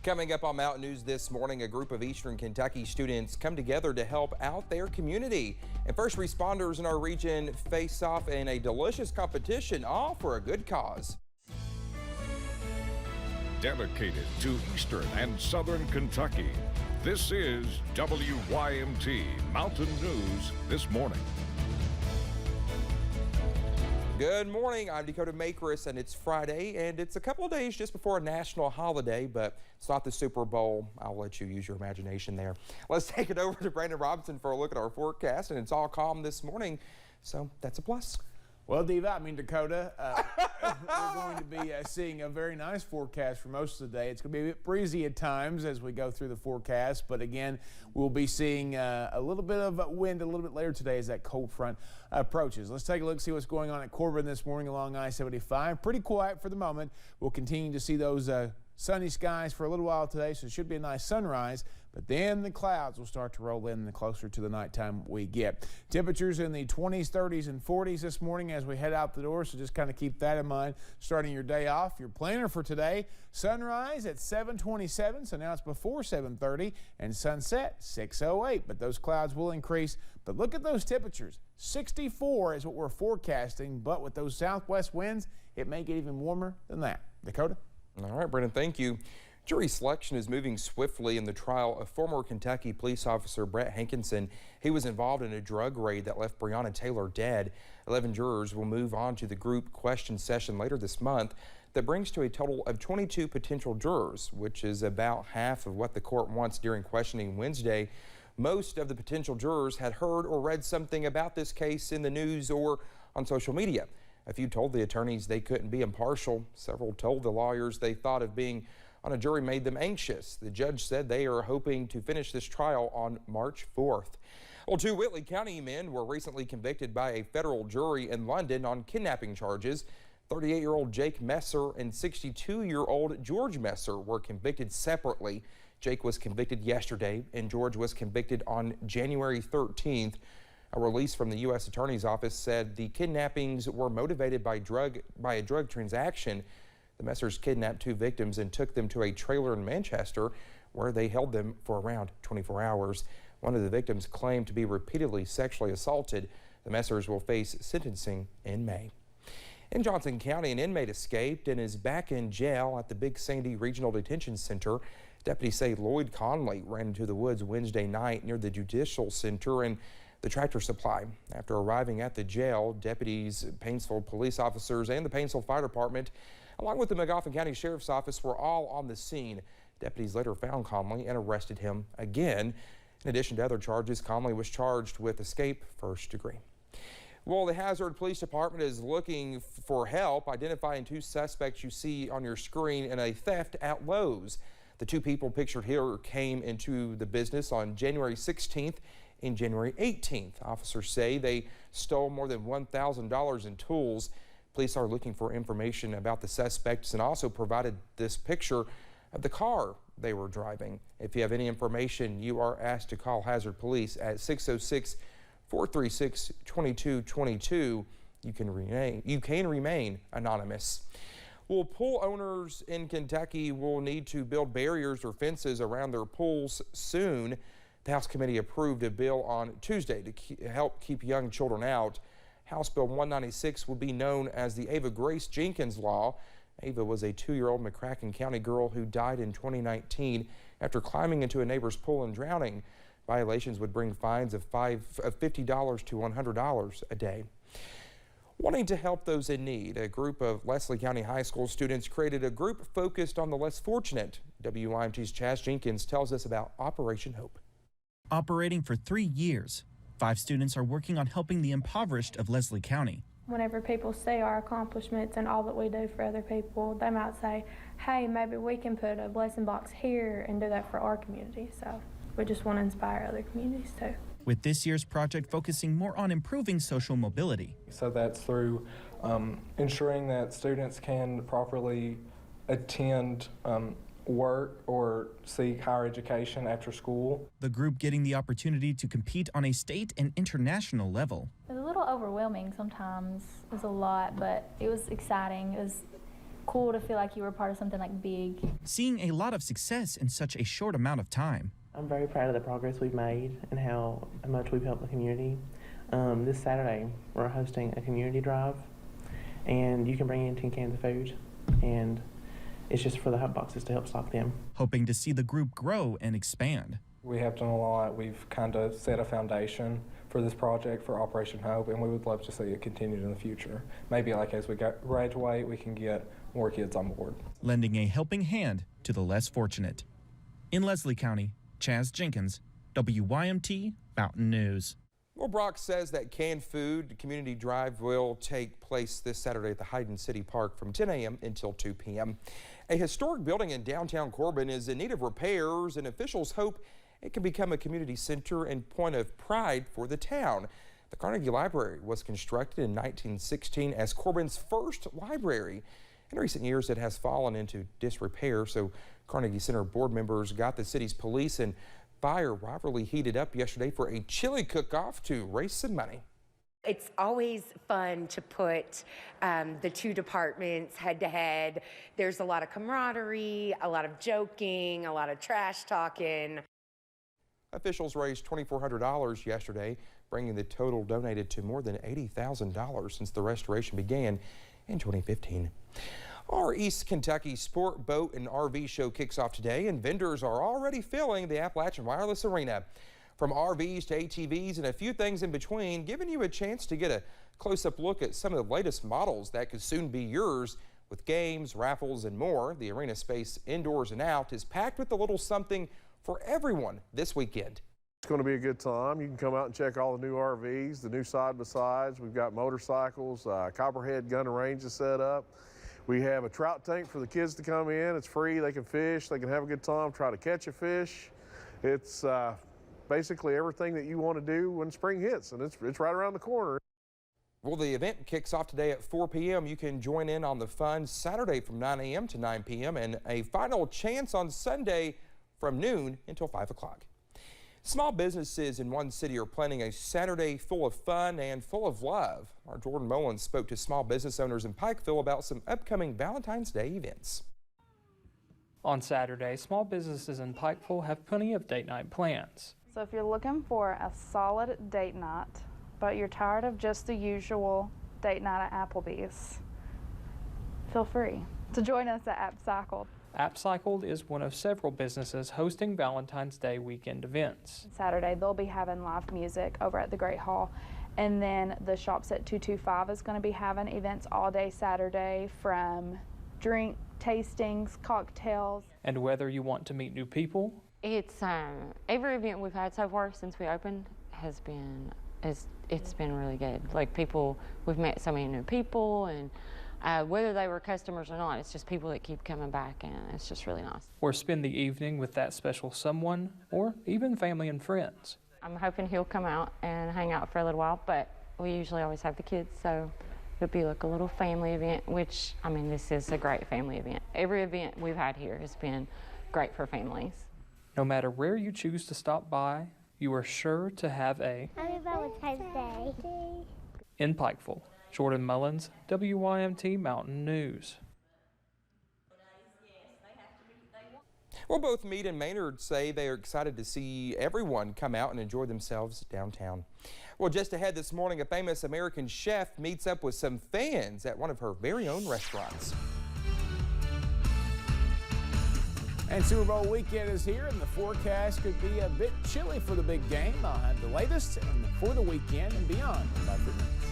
Coming up on Mountain News this morning, a group of Eastern Kentucky students come together to help out their community. And first responders in our region face off in a delicious competition, all for a good cause. Dedicated to Eastern and Southern Kentucky, this is WYMT Mountain News This Morning. Good morning, I'm Dakota Makris, and it's Friday, and it's a couple of days just before a national holiday, but it's not the Super Bowl. I'll let you use your imagination there. Let's take it over to Brandon Robinson for a look at our forecast, and it's all calm this morning, so that's a plus. Well, Diva, Dakota, we're going to be seeing a very nice forecast for most of the day. It's going to be a bit breezy at times as we go through the forecast, but again, we'll be seeing a little bit of wind a little bit later today as that cold front approaches. Let's take a look, see what's going on at Corbin this morning along I-75. Pretty quiet for the moment. We'll continue to see those sunny skies for a little while today, so it should be a nice sunrise, but then the clouds will start to roll in the closer to the nighttime we get. Temperatures in the 20s, 30s, and 40s this morning as we head out the door, so just kind of keep that in mind starting your day off. Your planner for today, sunrise at 7:27, so now it's before 7:30, and sunset 6:08, but those clouds will increase. But look at those temperatures. 64 is what we're forecasting, but with those southwest winds, it may get even warmer than that. Dakota? All right, Brendan, thank you. Jury selection is moving swiftly in the trial of former Kentucky police officer Brett Hankinson. He was involved in a drug raid that left Breonna Taylor dead. 11 jurors will move on to the group question session later this month that brings to a total of 22 potential jurors, which is about half of what the court wants during questioning Wednesday. Most of the potential jurors had heard or read something about this case in the news or on social media. A few told the attorneys they couldn't be impartial. Several told the lawyers they thought of being on a jury made them anxious. The judge said they are hoping to finish this trial on March 4th. Well, 2 Whitley County men were recently convicted by a federal jury in London on kidnapping charges. 38-year-old Jake Messer and 62-year-old George Messer were convicted separately. Jake was convicted yesterday and George was convicted on January 13th. A release from the U.S. Attorney's Office said the kidnappings were motivated by a drug transaction. The Messers kidnapped 2 victims and took them to a trailer in Manchester where they held them for around 24 hours. One of the victims claimed to be repeatedly sexually assaulted. The Messers will face sentencing in May. In Johnson County, an inmate escaped and is back in jail at the Big Sandy Regional Detention Center. Deputies say Lloyd Conley ran into the woods Wednesday night near the Judicial Center and the Tractor Supply. After arriving at the jail, deputies, Painesville police officers, and the Painesville Fire Department, along with the Magoffin County Sheriff's Office, were all on the scene. Deputies later found Conley and arrested him again. In addition to other charges, Conley was charged with escape first degree. Well, the Hazard Police Department is looking for help identifying 2 suspects you see on your screen in a theft at Lowe's. The 2 people pictured here came into the business on January 16th and January 18th. Officers say they stole more than $1,000 in tools. Police are looking for information about the suspects and also provided this picture of the car they were driving. If you have any information, you are asked to call Hazard Police at 606-436-2222. You can remain anonymous. Well, pool owners in Kentucky will need to build barriers or fences around their pools soon. The House Committee approved a bill on Tuesday to help keep young children out. House Bill 196 would be known as the Ava Grace Jenkins Law. Ava was a 2-year-old McCracken County girl who died in 2019 after climbing into a neighbor's pool and drowning. Violations would bring fines of $50 to $100 a day. Wanting to help those in need, a group of Leslie County High School students created a group focused on the less fortunate. WYMT's Chaz Jenkins tells us about Operation Hope. Operating for 3 years, 5 students are working on helping the impoverished of Leslie County. Whenever people see our accomplishments and all that we do for other people, they might say, hey, maybe we can put a blessing box here and do that for our community. So we just want to inspire other communities too. With this year's project focusing more on improving social mobility. So that's through ensuring that students can properly attend work or seek higher education after school. The group getting the opportunity to compete on a state and international level. It was a little overwhelming sometimes. It was a lot, but it was exciting. It was cool to feel like you were part of something like big. Seeing a lot of success in such a short amount of time. I'm very proud of the progress we've made and how much we've helped the community. This Saturday, we're hosting a community drive, and you can bring in 10 cans of food, and it's just for the hot boxes to help stock them. Hoping to see the group grow and expand. We have done a lot. We've kind of set a foundation for this project for Operation Hope, and we would love to see it continued in the future. Maybe like as we graduate, we can get more kids on board. Lending a helping hand to the less fortunate. In Leslie County, Chaz Jenkins, WYMT Mountain News. Well, Brock says that canned food community drive will take place this Saturday at the Hayden City Park from 10 a.m. until 2 p.m. A historic building in downtown Corbin is in need of repairs, and officials hope it can become a community center and point of pride for the town. The Carnegie Library was constructed in 1916 as Corbin's first library. In recent years, it has fallen into disrepair, so Carnegie Center board members got the city's police and fire rivalry heated up yesterday for a chili cook-off to raise some money. It's always fun to put the two departments head to head. There's a lot of camaraderie, a lot of joking, a lot of trash talking. Officials raised $2,400 yesterday, bringing the total donated to more than $80,000 since the restoration began in 2015. Our East Kentucky Sport, Boat, and RV show kicks off today, and vendors are already filling the Appalachian Wireless Arena. From RVs to ATVs and a few things in between, giving you a chance to get a close-up look at some of the latest models that could soon be yours. With games, raffles, and more, the arena space indoors and out is packed with a little something for everyone this weekend. It's going to be a good time. You can come out and check all the new RVs, the new side-by-sides. We've got motorcycles, Copperhead gun and range is set up. We have a trout tank for the kids to come in. It's free. They can fish. They can have a good time, try to catch a fish. It's basically everything that you want to do when spring hits, and it's right around the corner. Well, the event kicks off today at 4 p.m. You can join in on the fun Saturday from 9 a.m. to 9 p.m. and a final chance on Sunday from noon until 5 o'clock. Small businesses in one city are planning a Saturday full of fun and full of love. Our Jordan Mullins spoke to small business owners in Pikeville about some upcoming Valentine's Day events. On Saturday, small businesses in Pikeville have plenty of date night plans. So if you're looking for a solid date night, but you're tired of just the usual date night at Applebee's, feel free to join us at AppCycled. AppCycled is one of several businesses hosting Valentine's Day weekend events. Saturday, they'll be having live music over at the Great Hall. And then the Shops at 225 is going to be having events all day Saturday, from drink tastings, cocktails. And whether you want to meet new people, it's every event we've had so far since we opened has been it's been really good. Like we've met so many new people, and whether they were customers or not, it's just people that keep coming back, and it's just really nice. Or spend the evening with that special someone, or even family and friends. I'm hoping he'll come out and hang out for a little while, but we usually always have the kids, so it'll be like a little family event, which, I mean, this is a great family event. Every event we've had here has been great for families. No matter where you choose to stop by, you are sure to have a Happy Valentine's Day. In Pikeville, Jordan Mullins, WYMT Mountain News. Well, both Meade and Maynard say they are excited to see everyone come out and enjoy themselves downtown. Well, just ahead this morning, a famous American chef meets up with some fans at one of her very own restaurants. And Super Bowl weekend is here, and the forecast could be a bit chilly for the big game. I'll have the latest for the weekend and beyond in about 3 minutes.